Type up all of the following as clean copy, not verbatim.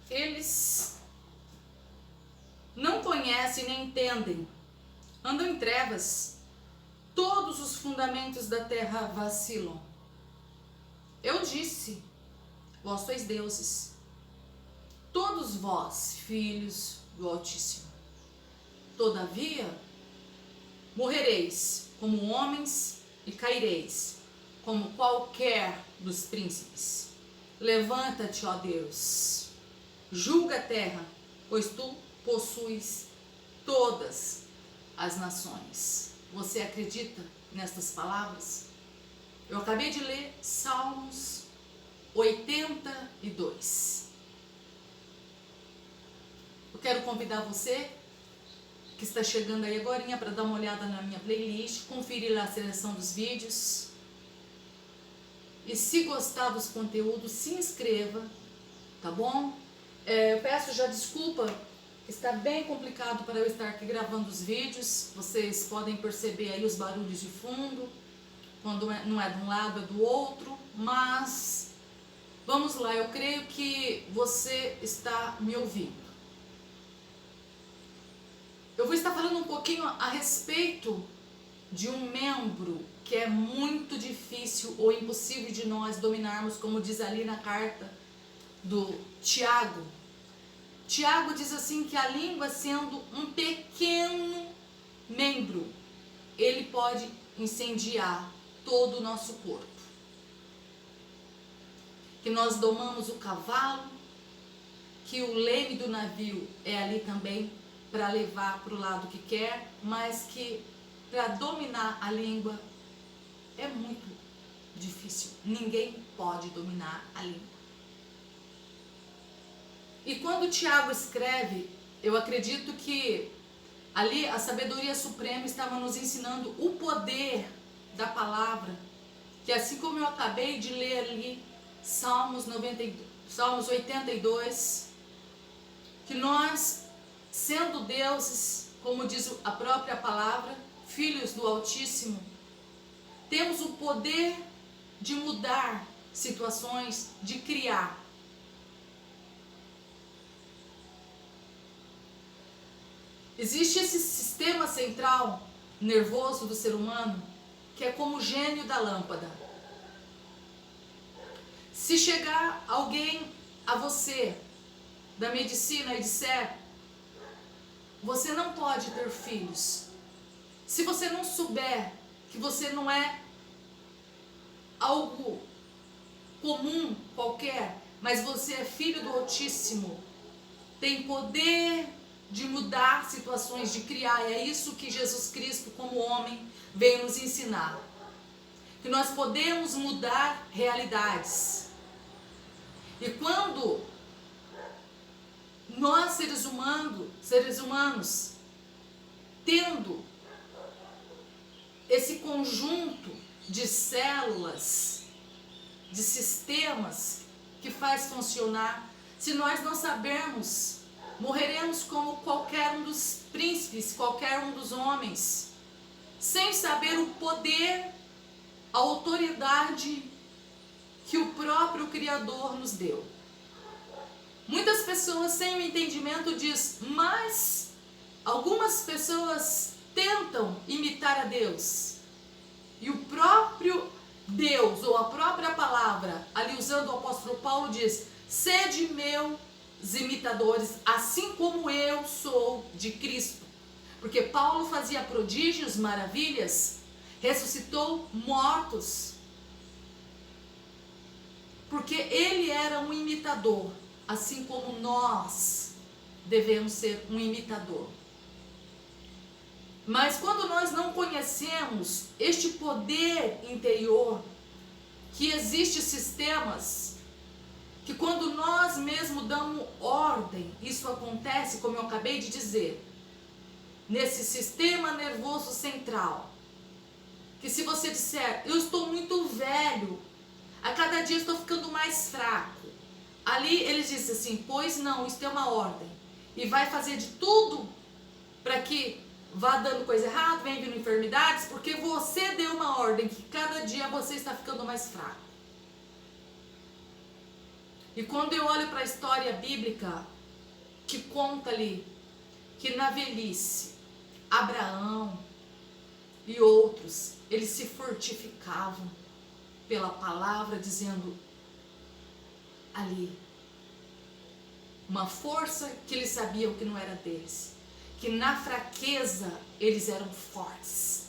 Eles não conhecem nem entendem, andam em trevas, todos os fundamentos da terra vacilam. Eu disse, vós sois deuses, todos vós, filhos do Altíssimo. Todavia, morrereis como homens e caireis, como qualquer dos príncipes. Levanta-te, ó Deus, julga a terra, pois tu possuis todas as nações. Você acredita nestas palavras? Eu acabei de ler Salmos 82. Eu quero convidar você que está chegando aí agorinha para dar uma olhada na minha playlist, conferir lá a seleção dos vídeos. E se gostar dos conteúdos, se inscreva, tá bom? Eu peço já desculpa, está bem complicado para eu estar aqui gravando os vídeos. Vocês podem perceber aí os barulhos de fundo, quando não é de um lado, é do outro. Mas vamos lá, eu creio que você está me ouvindo. Eu vou estar falando um pouquinho a respeito de um membro que é muito difícil ou impossível de nós dominarmos, como diz ali na carta do Tiago. Tiago diz assim que a língua, sendo um pequeno membro, ele pode incendiar todo o nosso corpo. Que nós domamos o cavalo, que o leme do navio é ali também para levar para o lado que quer, mas que para dominar a língua é muito difícil. Ninguém pode dominar a língua. E quando Tiago escreve, eu acredito que ali a sabedoria suprema estava nos ensinando o poder da palavra, que assim como eu acabei de ler ali Salmos 82, que nós, sendo deuses, como diz a própria palavra, filhos do Altíssimo, temos o poder de mudar situações, de criar. Existe esse sistema central nervoso do ser humano, que é como o gênio da lâmpada. Se chegar alguém a você da medicina e disser: você não pode ter filhos, se você não souber que você não é algo comum qualquer, mas você é filho do Altíssimo, tem poder de mudar situações, de criar. E é isso que Jesus Cristo, como homem, veio nos ensinar. Que nós podemos mudar realidades. E quando nós, seres humanos, tendo esse conjunto de células, de sistemas que faz funcionar, se nós não sabermos, morreremos como qualquer um dos príncipes, qualquer um dos homens, sem saber o poder, a autoridade que o próprio Criador nos deu. Muitas pessoas sem o entendimento diz, mas algumas pessoas tentam imitar a Deus. E o próprio Deus, ou a própria palavra, ali usando o apóstolo Paulo, diz: sede meus imitadores, assim como eu sou de Cristo. Porque Paulo fazia prodígios, maravilhas, ressuscitou mortos, porque ele era um imitador, assim como nós devemos ser um imitador. Mas quando nós não conhecemos este poder interior, que existe sistemas, que quando nós mesmos damos ordem, isso acontece, como eu acabei de dizer, nesse sistema nervoso central, que se você disser, eu estou muito velho, a cada dia estou ficando mais fraco, ali eles dizem assim, pois não, isso é uma ordem, e vai fazer de tudo para que vá dando coisa errada, vem vindo enfermidades, porque você deu uma ordem que cada dia você está ficando mais fraco. E quando eu olho para a história bíblica, que conta ali, que na velhice, Abraão e outros, eles se fortificavam pela palavra, dizendo ali, uma força que eles sabiam que não era deles, que na fraqueza eles eram fortes.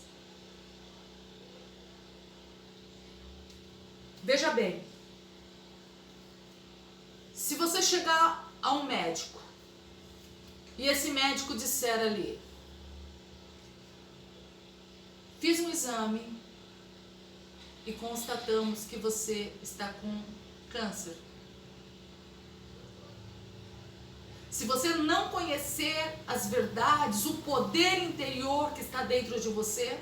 Veja bem, se você chegar a um médico e esse médico disser ali, fiz um exame e constatamos que você está com câncer. Se você não conhecer as verdades, o poder interior que está dentro de você,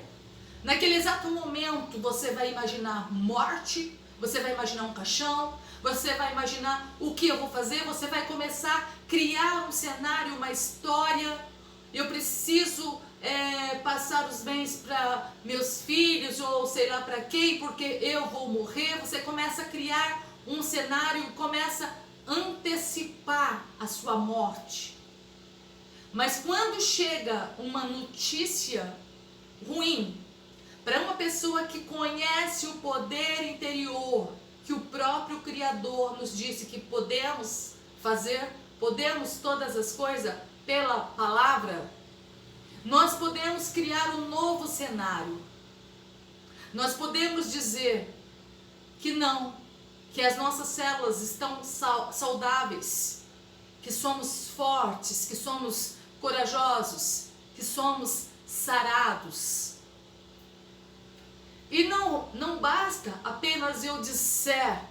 naquele exato momento você vai imaginar morte, você vai imaginar um caixão, você vai imaginar o que eu vou fazer, você vai começar a criar um cenário, uma história. Eu preciso passar os bens para meus filhos, ou sei lá para quem, porque eu vou morrer. Você começa a criar um cenário, começa a antecipar a sua morte. Mas quando chega uma notícia ruim, para uma pessoa que conhece o poder interior, que o próprio Criador nos disse que podemos fazer, podemos todas as coisas pela palavra, nós podemos criar um novo cenário. Nós podemos dizer que não, que as nossas células estão saudáveis, que somos fortes, que somos corajosos, que somos sarados. E não basta apenas eu disser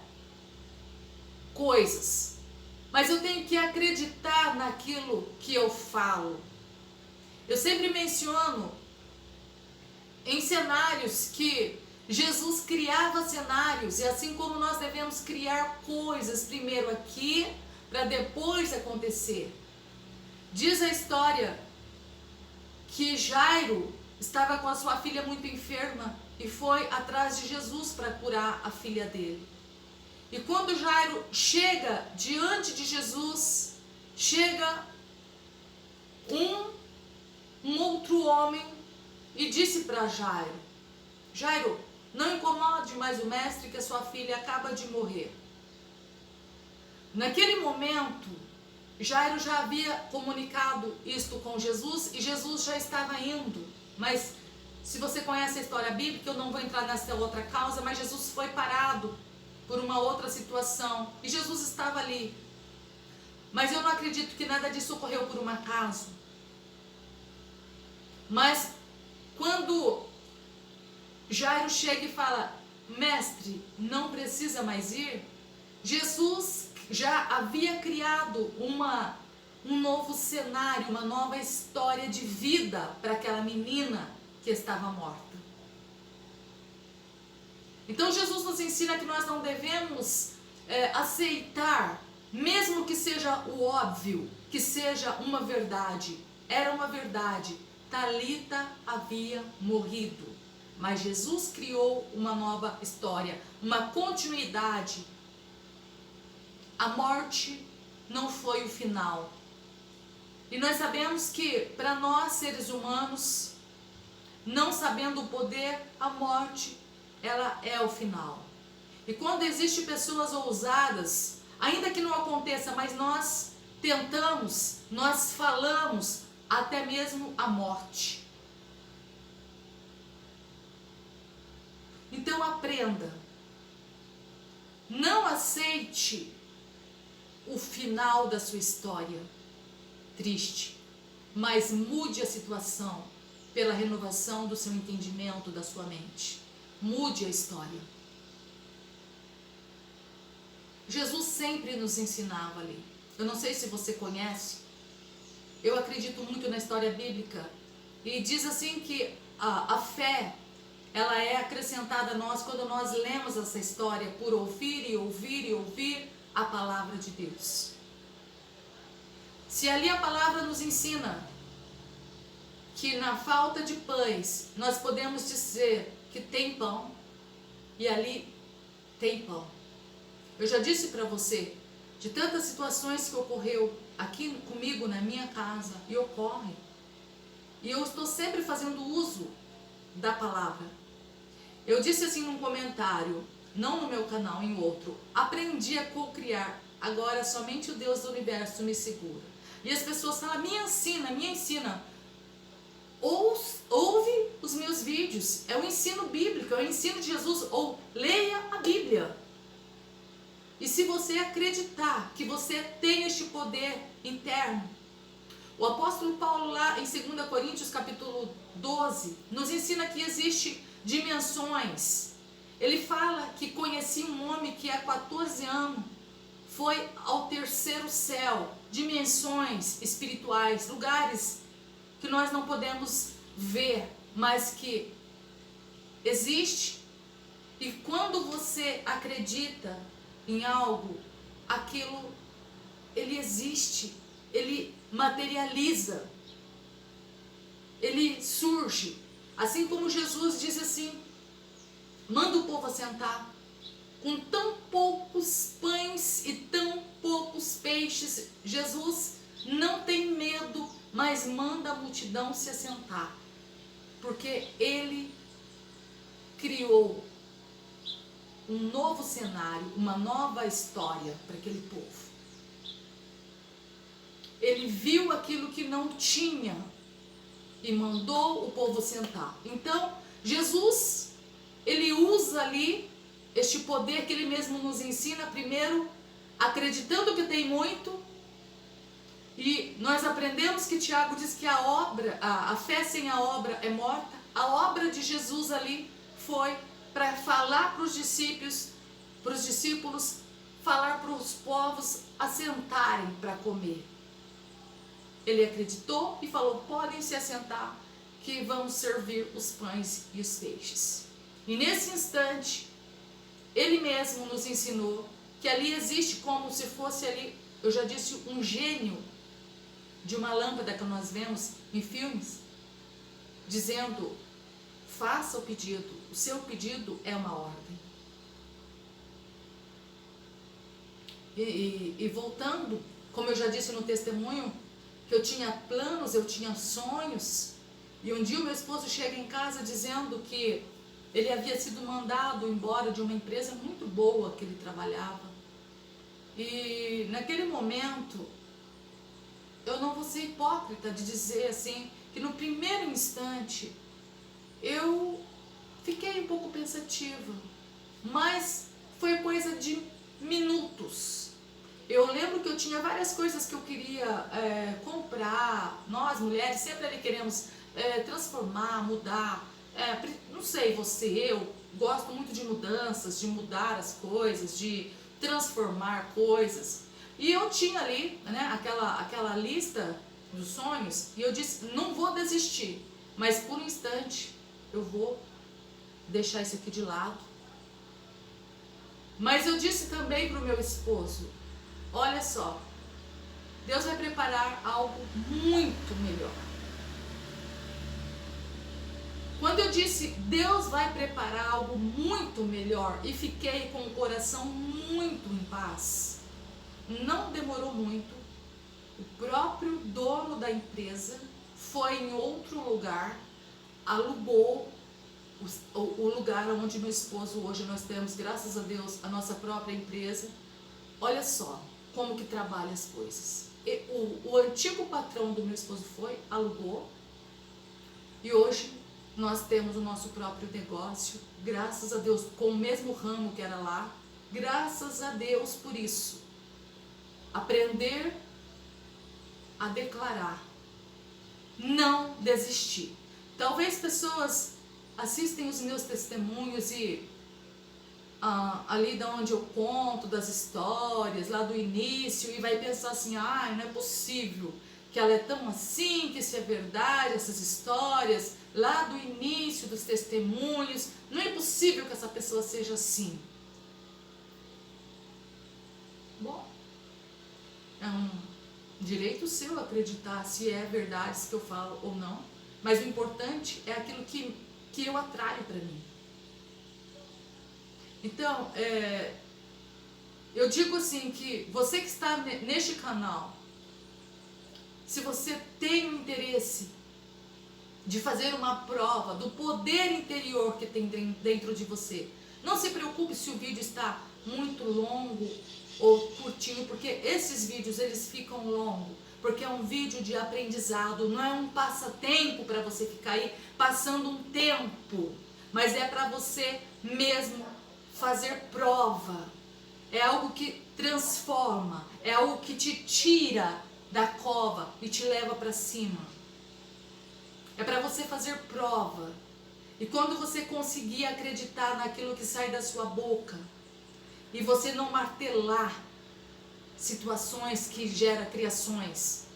coisas, mas eu tenho que acreditar naquilo que eu falo. Eu sempre menciono em cenários que Jesus criava cenários, e assim como nós devemos criar coisas primeiro aqui, para depois acontecer. Diz a história que Jairo estava com a sua filha muito enferma e foi atrás de Jesus para curar a filha dele. E quando Jairo chega diante de Jesus, chega um outro homem e disse para Jairo: Jairo, não incomode mais o mestre, que a sua filha acaba de morrer. Naquele momento, Jairo já havia comunicado isto com Jesus e Jesus já estava indo. Mas se você conhece a história bíblica, eu não vou entrar nessa outra causa, mas Jesus foi parado por uma outra situação e Jesus estava ali. Mas eu não acredito que nada disso ocorreu por um acaso. Mas quando Jairo chega e fala: mestre, não precisa mais ir, Jesus já havia criado um novo cenário, uma nova história de vida para aquela menina que estava morta. Então Jesus nos ensina que nós não devemos aceitar, mesmo que seja o óbvio, que seja uma verdade. Era uma verdade. Talita havia morrido, mas Jesus criou uma nova história, uma continuidade. A morte não foi o final. E nós sabemos que para nós seres humanos, não sabendo o poder, a morte, ela é o final. E quando existem pessoas ousadas, ainda que não aconteça, mas nós tentamos, nós falamos até mesmo a morte. Então aprenda, não aceite o final da sua história triste, mas mude a situação pela renovação do seu entendimento, da sua mente. Mude a história. Jesus sempre nos ensinava ali. Eu não sei se você conhece, eu acredito muito na história bíblica, e diz assim que a fé, ela é acrescentada a nós quando nós lemos essa história por ouvir e ouvir e ouvir a palavra de Deus. Se ali a palavra nos ensina que na falta de pães nós podemos dizer que tem pão, e ali tem pão. Eu já disse para você, de tantas situações que ocorreu aqui comigo na minha casa e ocorre. E eu estou sempre fazendo uso da palavra. Eu disse assim num comentário, não no meu canal, em outro: aprendi a co-criar, agora somente o Deus do universo me segura. E as pessoas falam: me ensina, me ensina. Ouve os meus vídeos, é o ensino bíblico, é o ensino de Jesus, ou leia a Bíblia. E se você acreditar que você tem este poder interno, o apóstolo Paulo lá em 2 Coríntios capítulo 12, nos ensina que existe dimensões. Ele fala que conheci um homem que há 14 anos foi ao terceiro céu, dimensões espirituais, lugares que nós não podemos ver, mas que existe. E quando você acredita em algo, aquilo, ele existe, ele materializa, ele surge. Assim como Jesus diz assim: manda o povo assentar. Com tão poucos pães e tão poucos peixes, Jesus não tem medo, mas manda a multidão se assentar, porque ele criou um novo cenário, uma nova história para aquele povo. Ele viu aquilo que não tinha e mandou o povo sentar. Então, Jesus, ele usa ali este poder que ele mesmo nos ensina, primeiro acreditando que tem muito. E nós aprendemos que Tiago diz que a fé sem a obra é morta. A obra de Jesus ali foi para falar para os discípulos, falar para os povos assentarem para comer. Ele acreditou e falou: podem se assentar, que vamos servir os pães e os peixes. E nesse instante, ele mesmo nos ensinou que ali existe como se fosse ali, eu já disse, um gênio de uma lâmpada que nós vemos em filmes, dizendo: faça o pedido, o seu pedido é uma ordem. E voltando, como eu já disse no testemunho, que eu tinha planos, eu tinha sonhos, e um dia o meu esposo chega em casa dizendo que ele havia sido mandado embora de uma empresa muito boa que ele trabalhava. E naquele momento, eu não vou ser hipócrita de dizer assim, que no primeiro instante eu fiquei um pouco pensativa, mas foi coisa de minutos. Eu lembro que eu tinha várias coisas que eu queria comprar. Nós mulheres sempre ali queremos transformar, mudar. Não sei você, eu gosto muito de mudanças, de mudar as coisas, de transformar coisas. E eu tinha ali, né, aquela lista dos sonhos, e eu disse: não vou desistir, mas por um instante eu vou deixar isso aqui de lado. Mas eu disse também para o meu esposo: olha só, Deus vai preparar algo muito melhor. Quando eu disse Deus vai preparar algo muito melhor, e fiquei com o coração muito em paz, não demorou muito, o próprio dono da empresa foi em outro lugar, alugou o lugar onde meu esposo, hoje nós temos, graças a Deus, a nossa própria empresa. Olha só como que trabalha as coisas. O antigo patrão do meu esposo foi, alugou, e hoje nós temos o nosso próprio negócio, graças a Deus, com o mesmo ramo que era lá. Graças a Deus por isso. Aprender a declarar, não desistir. Talvez pessoas assistem os meus testemunhos e ali da onde eu conto das histórias, lá do início, e vai pensar assim: não é possível que ela é tão assim, que isso é verdade, essas histórias lá do início dos testemunhos, não é possível que essa pessoa seja assim. Bom, é um direito seu acreditar se é verdade isso que eu falo ou não, mas o importante é aquilo que eu atraio para mim. Então, Eu digo assim que você que está neste canal, se você tem o interesse de fazer uma prova do poder interior que tem dentro de você, não se preocupe se o vídeo está muito longo ou curtinho, porque esses vídeos eles ficam longos, porque é um vídeo de aprendizado, não é um passatempo para você ficar aí passando um tempo, mas é para você mesmo fazer prova. É algo que transforma, é algo que te tira da cova e te leva para cima. É para você fazer prova. E quando você conseguir acreditar naquilo que sai da sua boca, e você não martelar situações que geram criações.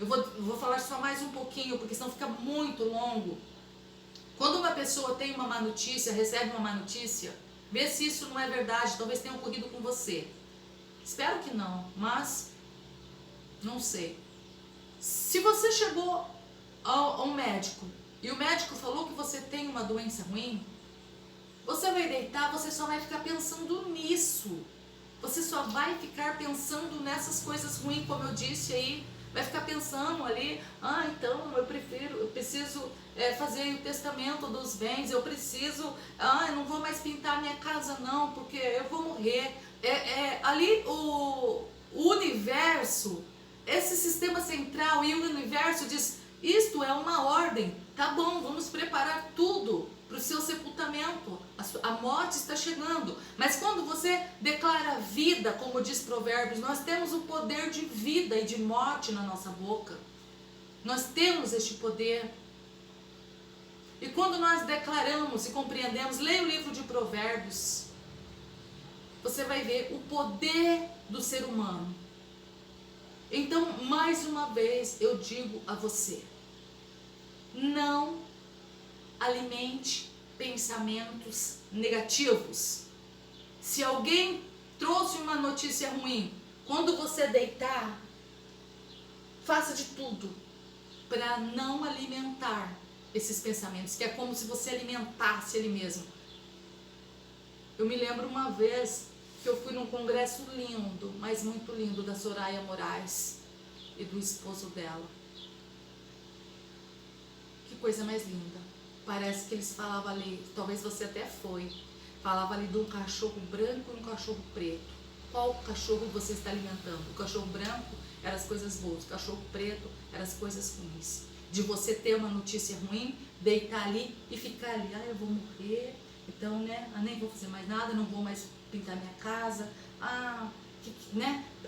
Eu vou falar só mais um pouquinho, porque senão fica muito longo. Quando uma pessoa tem uma má notícia, recebe uma má notícia, vê se isso não é verdade, talvez tenha ocorrido com você. Espero que não, mas não sei. Se você chegou a um médico e o médico falou que você tem uma doença ruim, você vai deitar, você só vai ficar pensando nisso. Você só vai ficar pensando nessas coisas ruins, como eu disse aí. Vai ficar pensando ali, então eu preciso fazer o testamento dos bens, eu preciso, eu não vou mais pintar minha casa não, porque eu vou morrer. Ali o universo, esse sistema central e o universo diz, isto é uma ordem, tá bom, vamos preparar tudo para o seu sepultamento, a morte está chegando. Mas quando você declara vida, como diz Provérbios, nós temos o poder de vida e de morte na nossa boca. Nós temos este poder. E quando nós declaramos e compreendemos, leia o livro de Provérbios, você vai ver o poder do ser humano. Então, mais uma vez, eu digo a você, não alimente pensamentos negativos. Se alguém trouxe uma notícia ruim, quando você deitar, faça de tudo para não alimentar esses pensamentos, que é como se você alimentasse ele mesmo. Eu me lembro uma vez que eu fui num congresso lindo, mas muito lindo, da Soraya Moraes e do esposo dela. Que coisa mais linda. Parece que eles falavam ali, talvez você até foi, falava ali de um cachorro branco e um cachorro preto. Qual cachorro você está alimentando? O cachorro branco eram as coisas boas, o cachorro preto eram as coisas ruins. De você ter uma notícia ruim, deitar ali e ficar ali, eu vou morrer, então nem vou fazer mais nada, não vou mais pintar minha casa,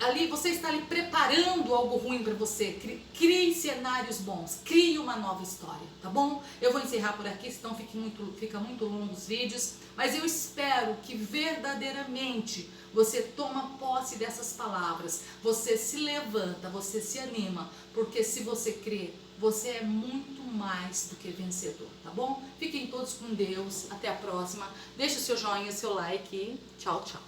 ali você está ali preparando algo ruim para você. Crie cenários bons, crie uma nova história, tá bom? Eu vou encerrar por aqui, senão fica muito longo os vídeos, mas eu espero que verdadeiramente você toma posse dessas palavras, você se levanta, você se anima, porque se você crê, você é muito mais do que vencedor, tá bom? Fiquem todos com Deus, até a próxima, deixe o seu joinha, seu like e tchau, tchau.